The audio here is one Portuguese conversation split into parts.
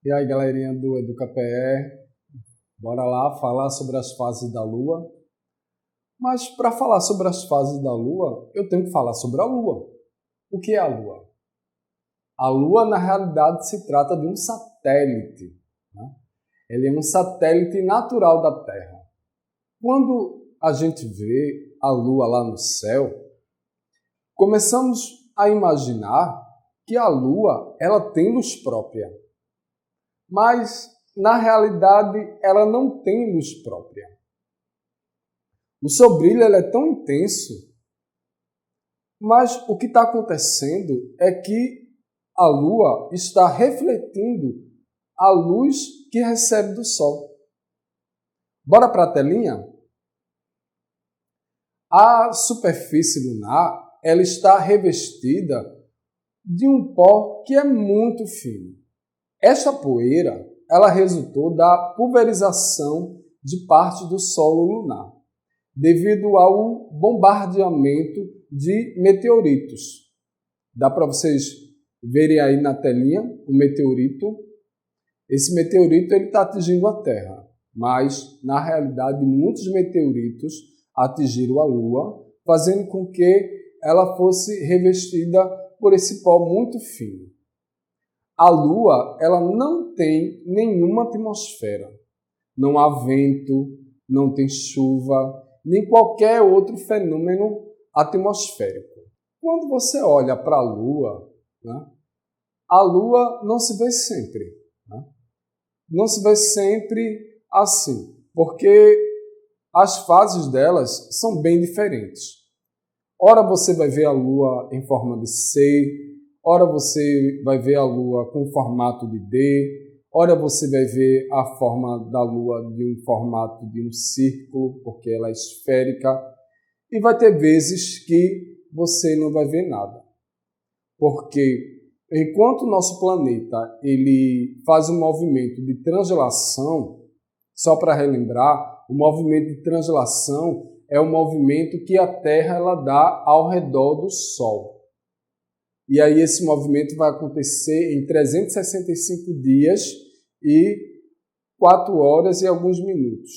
E aí, galerinha do EducaPE, bora lá falar sobre as fases da Lua. Mas para falar sobre as fases da Lua, eu tenho que falar sobre a Lua. O que é a Lua? A Lua, na realidade, se trata de um satélite, né? Ele é um satélite natural da Terra. Quando a gente vê a Lua lá no céu, começamos a imaginar que a Lua ela tem luz própria. Mas, na realidade, ela não tem luz própria. O seu brilho é tão intenso, mas o que está acontecendo é que a Lua está refletindo a luz que recebe do Sol. Bora para a telinha? A superfície lunar ela está revestida de um pó que é muito fino. Esta poeira ela resultou da pulverização de parte do solo lunar, devido ao bombardeamento de meteoritos. Dá para vocês verem aí na telinha o meteorito. Esse meteorito está atingindo a Terra, mas, na realidade, muitos meteoritos atingiram a Lua, fazendo com que ela fosse revestida por esse pó muito fino. A Lua ela não tem nenhuma atmosfera. Não há vento, não tem chuva, nem qualquer outro fenômeno atmosférico. Quando você olha para a Lua, né, a Lua não se vê sempre. Né? Não se vê sempre assim, porque as fases delas são bem diferentes. Ora você vai ver a Lua em forma de C, ora você vai ver a Lua com formato de D, ora você vai ver a forma da Lua de um formato de um círculo, porque ela é esférica, e vai ter vezes que você não vai ver nada. Porque enquanto o nosso planeta ele faz um movimento de translação, só para relembrar, o movimento de translação é o movimento que a Terra ela dá ao redor do Sol. E aí esse movimento vai acontecer em 365 dias e 4 horas e alguns minutos.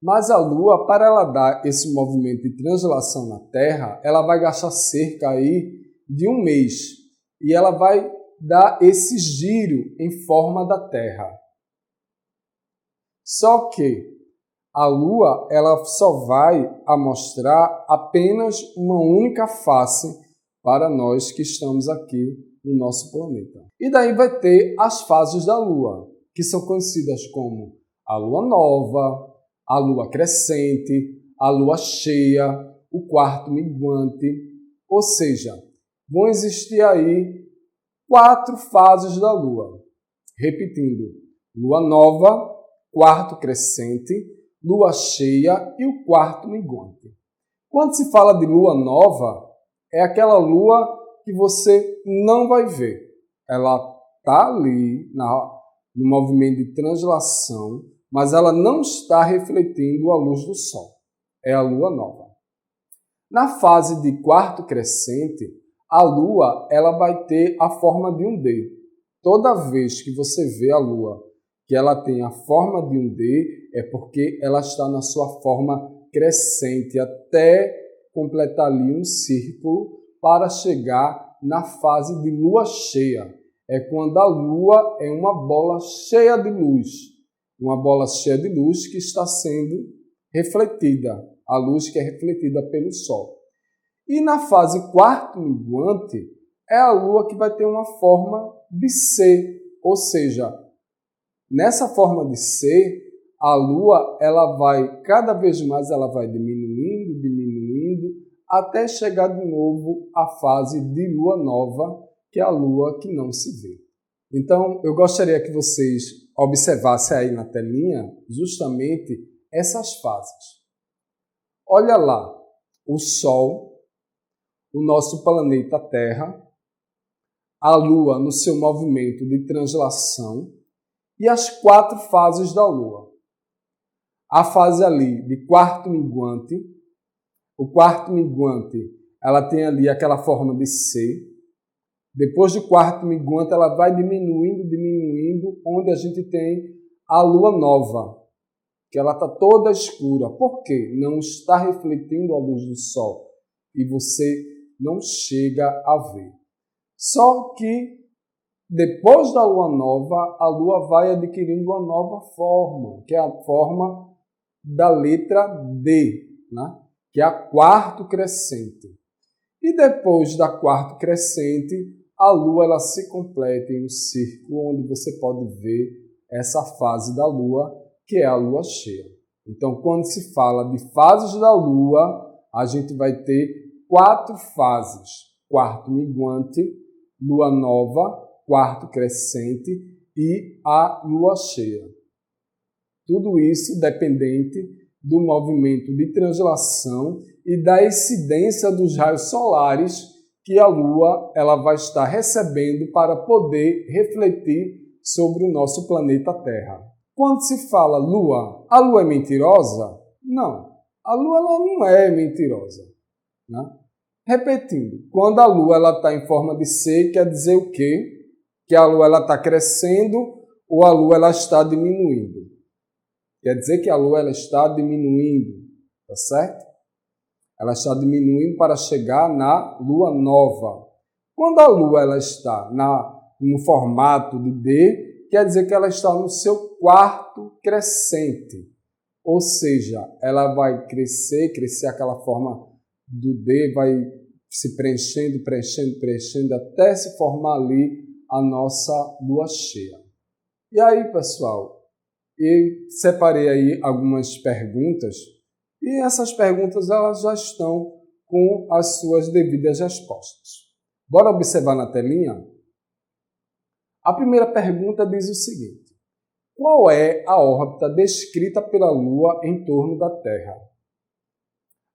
Mas a Lua, para ela dar esse movimento de translação na Terra, ela vai gastar cerca aí de um mês. E ela vai dar esse giro em forma da Terra. Só que a Lua ela só vai mostrar apenas uma única face para nós que estamos aqui no nosso planeta. E daí vai ter as fases da Lua, que são conhecidas como a Lua Nova, a Lua Crescente, a Lua Cheia, o quarto minguante. Ou seja, vão existir aí 4 fases da Lua. Repetindo, Lua Nova, quarto crescente, Lua Cheia e o quarto minguante. Quando se fala de Lua Nova, é aquela lua que você não vai ver. Ela está ali no movimento de translação, mas ela não está refletindo a luz do Sol. É a Lua Nova. Na fase de quarto crescente, a Lua ela vai ter a forma de um D. Toda vez que você vê a Lua que ela tem a forma de um D, é porque ela está na sua forma crescente, até completar ali um círculo para chegar na fase de lua cheia. É quando a lua é uma bola cheia de luz. Uma bola cheia de luz que está sendo refletida. A luz que é refletida pelo Sol. E na fase quarto minguante, é a lua que vai ter uma forma de C. Ou seja, nessa forma de C, a Lua ela vai, cada vez mais ela vai diminuindo, até chegar de novo à fase de Lua Nova, que é a Lua que não se vê. Então, eu gostaria que vocês observassem aí na telinha justamente essas fases. Olha lá, o Sol, o nosso planeta Terra, a Lua no seu movimento de translação e as 4 fases da Lua. A fase ali de quarto minguante, o quarto minguante, ela tem ali aquela forma de C. Depois do quarto minguante, ela vai diminuindo, onde a gente tem a lua nova, que ela está toda escura. Por quê? Não está refletindo a luz do sol e você não chega a ver. Só que depois da lua nova, a lua vai adquirindo uma nova forma, que é a forma da letra D, né? Que é a quarto crescente. E depois da quarto crescente, a lua ela se completa em um círculo onde você pode ver essa fase da lua, que é a lua cheia. Então, quando se fala de fases da lua, a gente vai ter 4 fases: quarto minguante, lua nova, quarto crescente e a lua cheia. Tudo isso dependente do movimento de translação e da incidência dos raios solares que a Lua ela vai estar recebendo para poder refletir sobre o nosso planeta Terra. Quando se fala Lua, a Lua é mentirosa? Não, a Lua ela não é mentirosa, né? Repetindo, quando a Lua está em forma de C, quer dizer o quê? Que a Lua está crescendo ou a Lua ela está diminuindo. Quer dizer que a Lua ela está diminuindo, tá certo? Ela está diminuindo para chegar na Lua nova. Quando a Lua ela está no formato de D, quer dizer que ela está no seu quarto crescente. Ou seja, ela vai crescer aquela forma do D, vai se preenchendo, até se formar ali a nossa lua cheia. E aí, pessoal, eu separei aí algumas perguntas e essas perguntas elas já estão com as suas devidas respostas. Bora observar na telinha? A primeira pergunta diz o seguinte: qual é a órbita descrita pela Lua em torno da Terra?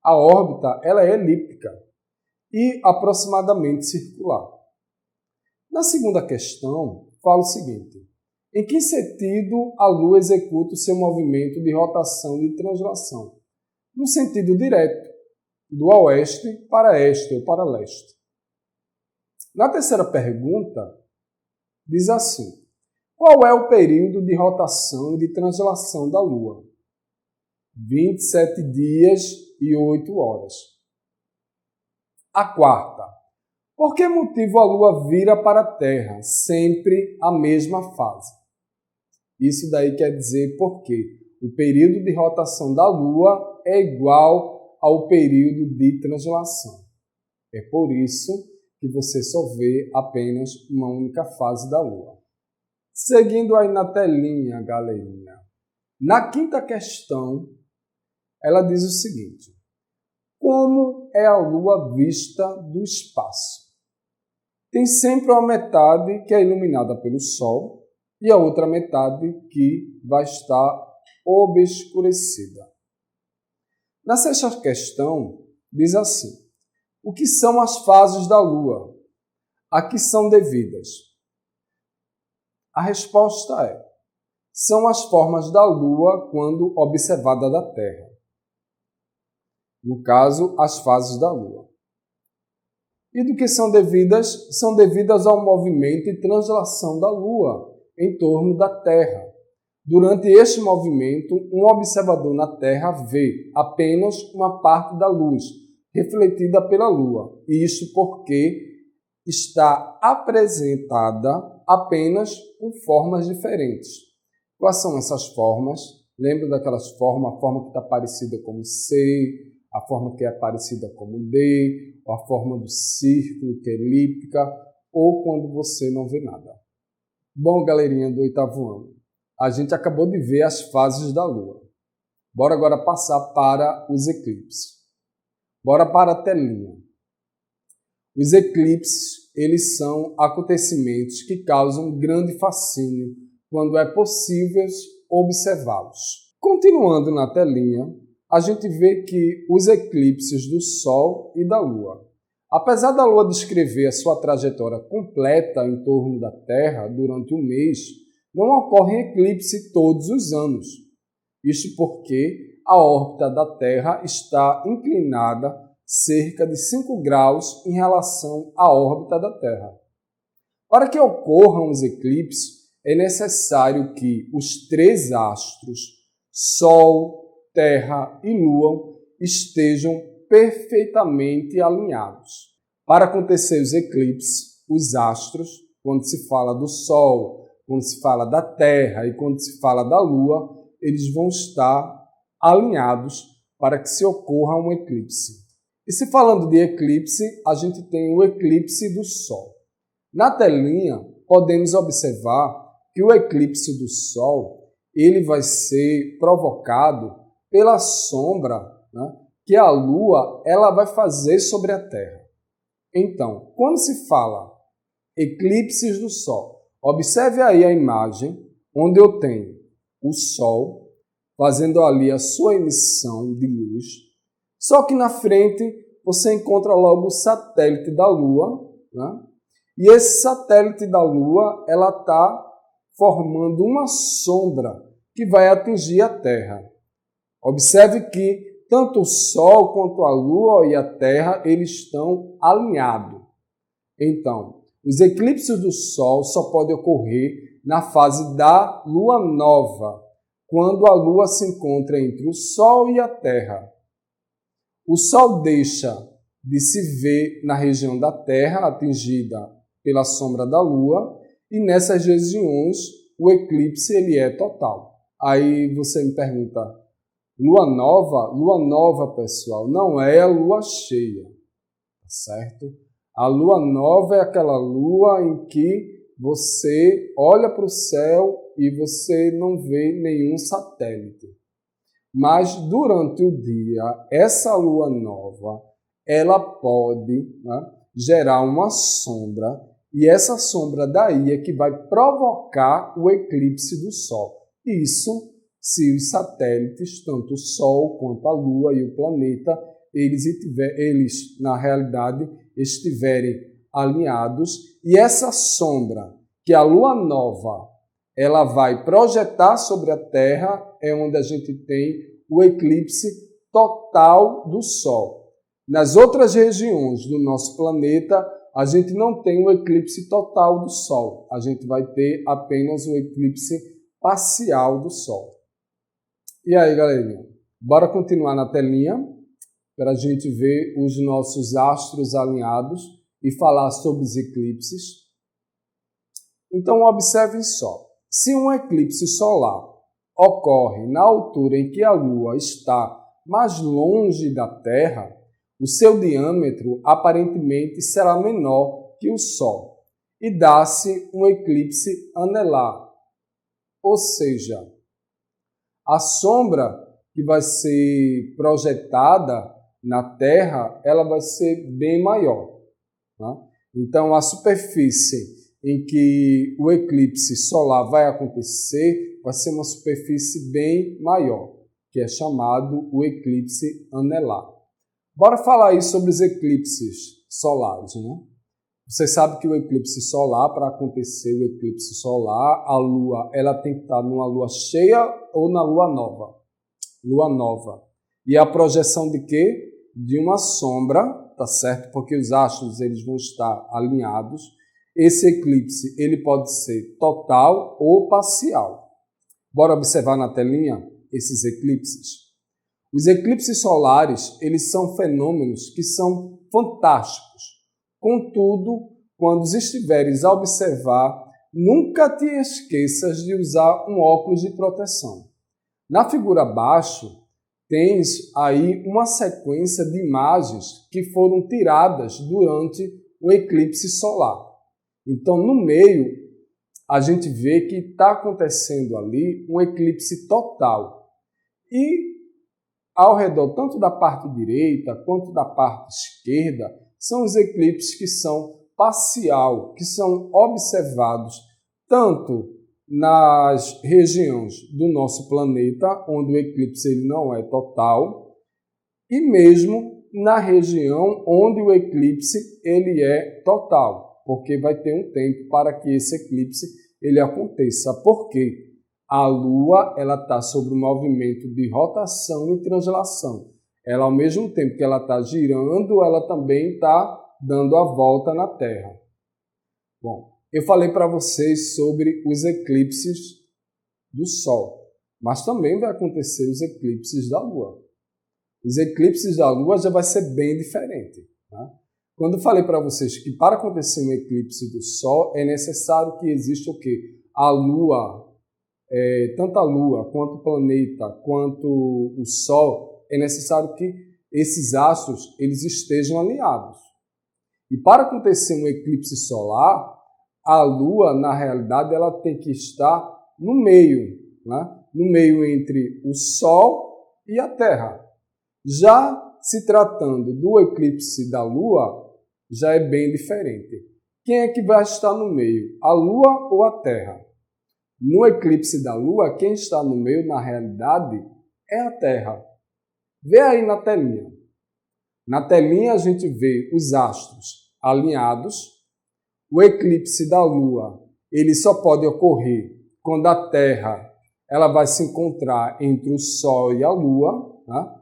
A órbita ela é elíptica e aproximadamente circular. Na segunda questão, fala o seguinte: em que sentido a Lua executa o seu movimento de rotação e translação? No sentido direto, do oeste para este ou para leste. Na terceira pergunta, diz assim: qual é o período de rotação e de translação da Lua? 27 dias e 8 horas. A quarta: por que motivo a Lua vira para a Terra sempre a mesma fase? Isso daí quer dizer porque o período de rotação da Lua é igual ao período de translação. É por isso que você só vê apenas uma única fase da Lua. Seguindo aí na telinha, galerinha. Na quinta questão, ela diz o seguinte: como é a Lua vista do espaço? Tem sempre uma metade que é iluminada pelo Sol e a outra metade que vai estar obscurecida. Na sexta questão, diz assim: o que são as fases da Lua? A que são devidas? A resposta é: são as formas da Lua quando observada da Terra. No caso, as fases da Lua. E do que são devidas? São devidas ao movimento e translação da Lua em torno da Terra. Durante este movimento, um observador na Terra vê apenas uma parte da luz refletida pela Lua. Isso porque está apresentada apenas com formas diferentes. Quais são essas formas? Lembra daquelas formas? A forma que está parecida como C, a forma que é parecida como D, ou a forma do círculo, que é elíptica, ou quando você não vê nada. Bom, galerinha do 8º ano, a gente acabou de ver as fases da Lua. Bora agora passar para os eclipses. Bora para a telinha. Os eclipses, eles são acontecimentos que causam grande fascínio quando é possível observá-los. Continuando na telinha, a gente vê que os eclipses do Sol e da Lua. Apesar da Lua descrever a sua trajetória completa em torno da Terra durante um mês, não ocorre eclipse todos os anos. Isso porque a órbita da Terra está inclinada cerca de 5 graus em relação à órbita da Terra. Para que ocorram os eclipses, é necessário que os três astros, Sol, Terra e Lua, estejam perfeitamente alinhados. Para acontecer os eclipses, os astros, quando se fala do Sol, quando se fala da Terra e quando se fala da Lua, eles vão estar alinhados para que se ocorra um eclipse. E se falando de eclipse, a gente tem o eclipse do Sol. Na telinha, podemos observar que o eclipse do Sol ele vai ser provocado pela sombra, né, que a Lua ela vai fazer sobre a Terra. Então, quando se fala eclipses do Sol, observe aí a imagem onde eu tenho o Sol fazendo ali a sua emissão de luz, só que na frente você encontra logo o satélite da Lua, né? E esse satélite da Lua ela está formando uma sombra que vai atingir a Terra. Observe que tanto o Sol quanto a Lua e a Terra eles estão alinhados. Então, os eclipses do Sol só podem ocorrer na fase da Lua Nova, quando a Lua se encontra entre o Sol e a Terra. O Sol deixa de se ver na região da Terra, atingida pela sombra da Lua, e nessas regiões o eclipse ele é total. Aí você me pergunta, Lua Nova? Lua Nova, pessoal, não é a Lua cheia, certo? A Lua Nova é aquela Lua em que você olha para o céu e você não vê nenhum satélite. Mas durante o dia, essa Lua Nova, ela pode, né, gerar uma sombra, e essa sombra daí é que vai provocar o eclipse do Sol. Isso se os satélites, tanto o Sol quanto a Lua e o planeta, eles na realidade estiverem alinhados, e essa sombra que a Lua Nova ela vai projetar sobre a Terra é onde a gente tem o eclipse total do Sol. Nas outras regiões do nosso planeta, a gente não tem o eclipse total do Sol. A gente vai ter apenas o eclipse parcial do Sol. E aí, galerinha? Bora continuar na telinha para a gente ver os nossos astros alinhados e falar sobre os eclipses. Então, observem só. Se um eclipse solar ocorre na altura em que a Lua está mais longe da Terra, o seu diâmetro aparentemente será menor que o Sol e dá-se um eclipse anelar, ou seja, a sombra que vai ser projetada na Terra ela vai ser bem maior, né? Então, a superfície em que o eclipse solar vai acontecer vai ser uma superfície bem maior, que é chamado o eclipse anelar. Bora falar aí sobre os eclipses solares, né? Você sabe que o eclipse solar, para acontecer o eclipse solar, a Lua ela tem que estar numa Lua cheia ou na Lua nova. Lua nova. E a projeção de quê? De uma sombra, tá certo? Porque os astros eles vão estar alinhados. Esse eclipse ele pode ser total ou parcial. Bora observar na telinha esses eclipses. Os eclipses solares eles são fenômenos que são fantásticos. Contudo, quando estiveres a observar, nunca te esqueças de usar um óculos de proteção. Na figura abaixo, tens aí uma sequência de imagens que foram tiradas durante o eclipse solar. Então, no meio, a gente vê que está acontecendo ali um eclipse total. E ao redor, tanto da parte direita quanto da parte esquerda, são os eclipses que são parcial, que são observados tanto nas regiões do nosso planeta, onde o eclipse ele não é total, e mesmo na região onde o eclipse ele é total, porque vai ter um tempo para que esse eclipse ele aconteça. Por quê? A Lua ela está sob o movimento de rotação e translação. Ela, ao mesmo tempo que ela está girando, ela também está dando a volta na Terra. Bom, eu falei para vocês sobre os eclipses do Sol, mas também vai acontecer os eclipses da Lua. Os eclipses da Lua já vai ser bem diferente. Tá? Quando eu falei para vocês que para acontecer um eclipse do Sol é necessário que exista o quê? A Lua, tanto a Lua quanto o planeta, quanto o Sol, é necessário que esses astros eles estejam alinhados. E para acontecer um eclipse solar, a Lua, na realidade, ela tem que estar no meio, né? No meio entre o Sol e a Terra. Já se tratando do eclipse da Lua, já é bem diferente. Quem é que vai estar no meio? A Lua ou a Terra? No eclipse da Lua, quem está no meio, na realidade, é a Terra. Vê aí na telinha. Na telinha a gente vê os astros alinhados. O eclipse da Lua, ele só pode ocorrer quando a Terra ela vai se encontrar entre o Sol e a Lua. Né?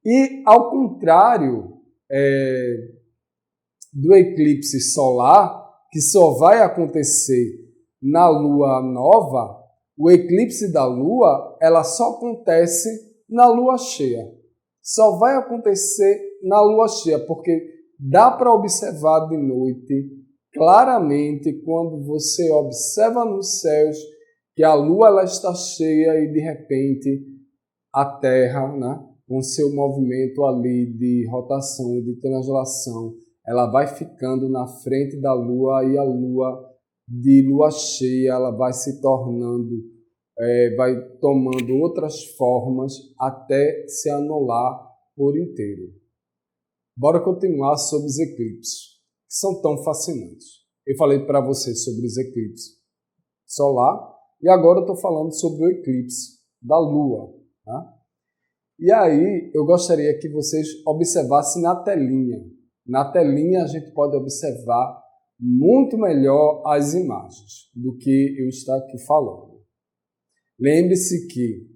E, ao contrário do eclipse solar, que só vai acontecer na Lua nova, o eclipse da Lua ela só acontece na Lua cheia. Só vai acontecer na Lua cheia, porque dá para observar de noite claramente quando você observa nos céus que a Lua ela está cheia e de repente a Terra, né, com seu movimento ali de rotação e de translação, ela vai ficando na frente da Lua e a Lua de lua cheia ela vai se tornando, vai tomando outras formas até se anular por inteiro. Bora continuar sobre os eclipses, que são tão fascinantes. Eu falei para vocês sobre os eclipses solar e agora eu estou falando sobre o eclipse da Lua. Tá? E aí eu gostaria que vocês observassem na telinha. Na telinha a gente pode observar muito melhor as imagens do que eu estou aqui falando. Lembre-se que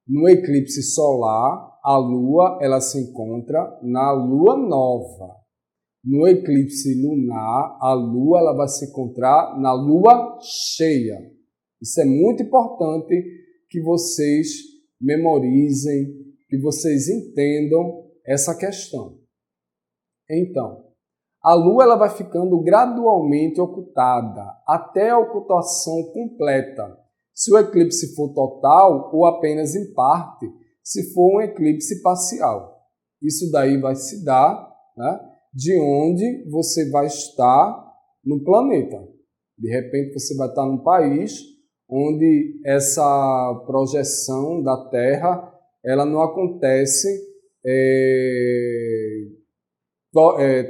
no eclipse solar, a Lua ela se encontra na Lua nova. No eclipse lunar, a Lua ela vai se encontrar na Lua cheia. Isso é muito importante que vocês memorizem, que vocês entendam essa questão. Então, a Lua ela vai ficando gradualmente ocultada até a ocultação completa. Se o eclipse for total ou apenas em parte, se for um eclipse parcial. Isso daí vai se dar, né, de onde você vai estar no planeta. De repente você vai estar num país onde essa projeção da Terra ela não acontece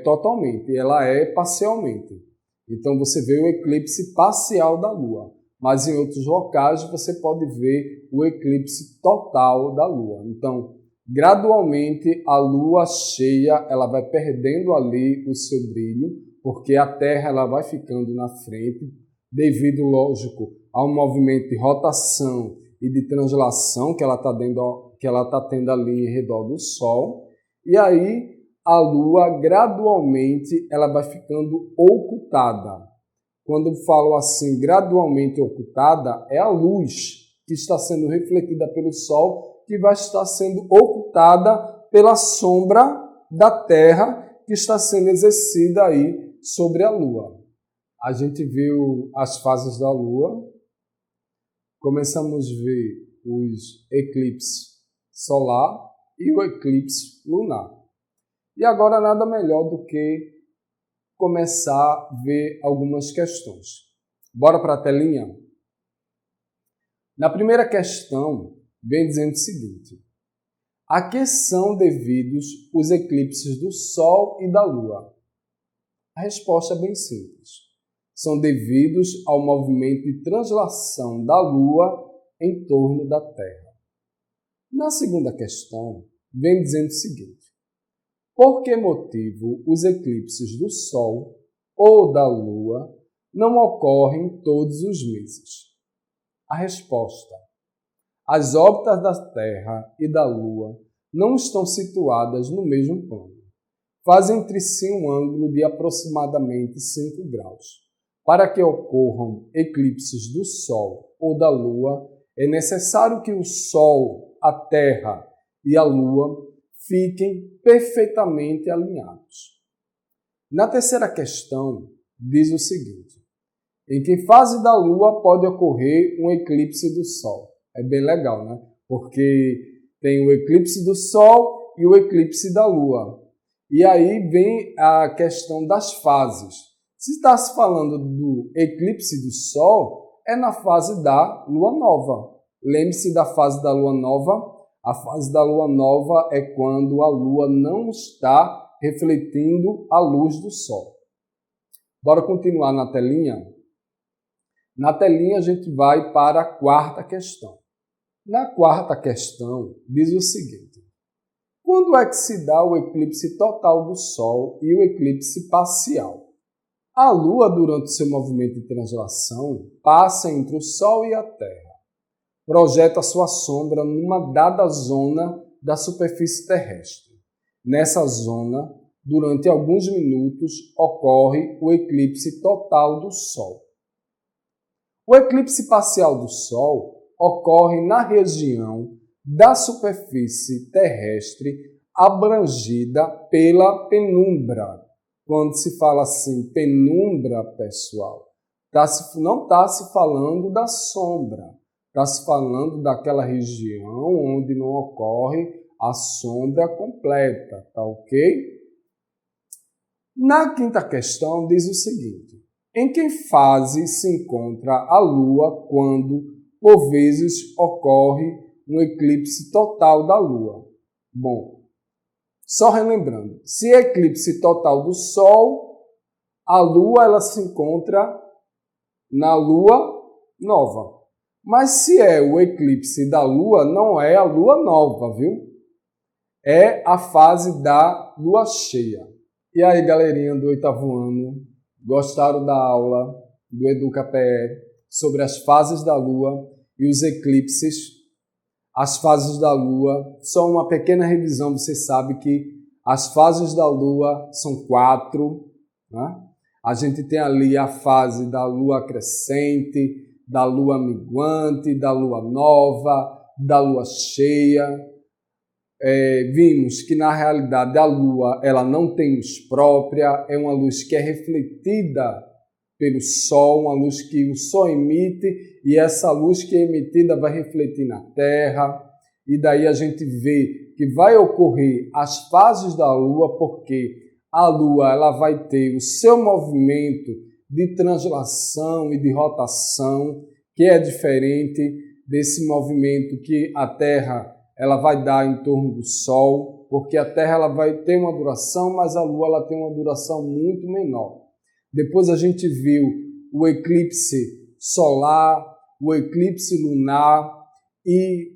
totalmente, ela é parcialmente. Então você vê o eclipse parcial da Lua, mas em outros locais você pode ver o eclipse total da Lua. Então, gradualmente a Lua cheia ela vai perdendo ali o seu brilho, porque a Terra ela vai ficando na frente, devido, lógico, ao movimento de rotação e de translação que ela está tendo ali em redor do Sol. E aí a Lua gradualmente ela vai ficando ocultada. Quando eu falo assim, gradualmente ocultada, é a luz que está sendo refletida pelo Sol, que vai estar sendo ocultada pela sombra da Terra que está sendo exercida aí sobre a Lua. A gente viu as fases da Lua, começamos a ver os eclipses solar e o eclipse lunar. E agora nada melhor do que começar a ver algumas questões. Bora para a telinha? Na primeira questão, vem dizendo o seguinte: a que são devidos os eclipses do Sol e da Lua? A resposta é bem simples. São devidos ao movimento de translação da Lua em torno da Terra. Na segunda questão, vem dizendo o seguinte: por que motivo os eclipses do Sol ou da Lua não ocorrem todos os meses? A resposta: as órbitas da Terra e da Lua não estão situadas no mesmo plano. Fazem entre si um ângulo de aproximadamente 5 graus. para que ocorram eclipses do Sol ou da Lua, é necessário que o Sol, a Terra e a Lua fiquem perfeitamente alinhados. Na terceira questão, diz o seguinte: em que fase da Lua pode ocorrer um eclipse do Sol? É bem legal, né? Porque tem o eclipse do Sol e o eclipse da Lua. E aí vem a questão das fases. Se está se falando do eclipse do Sol, é na fase da Lua Nova. Lembre-se da fase da Lua Nova. A fase da Lua Nova é quando a Lua não está refletindo a luz do Sol. Bora continuar na telinha? Na telinha a gente vai para a quarta questão. Na quarta questão diz o seguinte: quando é que se dá o eclipse total do Sol e o eclipse parcial? A Lua, durante seu movimento de translação, passa entre o Sol e a Terra. Projeta sua sombra numa dada zona da superfície terrestre. Nessa zona, durante alguns minutos, ocorre o eclipse total do Sol. O eclipse parcial do Sol ocorre na região da superfície terrestre abrangida pela penumbra. Quando se fala assim, penumbra, pessoal, não está se falando da sombra. Está se falando daquela região onde não ocorre a sombra completa, tá ok? Na quinta questão diz o seguinte: em que fase se encontra a Lua quando, por vezes, ocorre um eclipse total da Lua? Bom, só relembrando, se é eclipse total do Sol, a Lua ela se encontra na Lua Nova. Mas se é o eclipse da Lua, não é a Lua Nova, viu? É a fase da Lua Cheia. E aí, galerinha do 8º ano, gostaram da aula do EducaPE sobre as fases da Lua e os eclipses? As fases da Lua, só uma pequena revisão, você sabe que as fases da Lua são 4, né? A gente tem ali a fase da Lua crescente, da Lua minguante, da Lua nova, da Lua cheia. Vimos que na realidade a Lua ela não tem luz própria, é uma luz que é refletida pelo Sol, uma luz que o Sol emite e essa luz que é emitida vai refletir na Terra e daí a gente vê que vai ocorrer as fases da Lua porque a Lua ela vai ter o seu movimento de translação e de rotação que é diferente desse movimento que a Terra ela vai dar em torno do Sol, porque a Terra ela vai ter uma duração, mas a Lua ela tem uma duração muito menor. Depois a gente viu o eclipse solar, o eclipse lunar e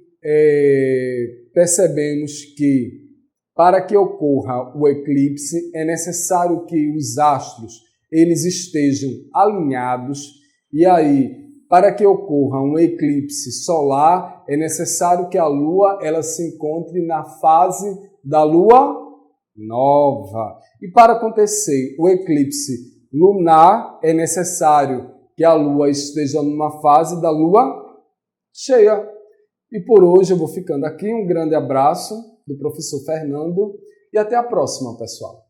percebemos que para que ocorra o eclipse é necessário que os astros eles estejam alinhados e aí para que ocorra um eclipse solar, é necessário que a Lua ela se encontre na fase da Lua nova. E para acontecer o eclipse lunar, é necessário que a Lua esteja numa fase da Lua cheia. E por hoje eu vou ficando aqui. Um grande abraço do professor Fernando e até a próxima, pessoal.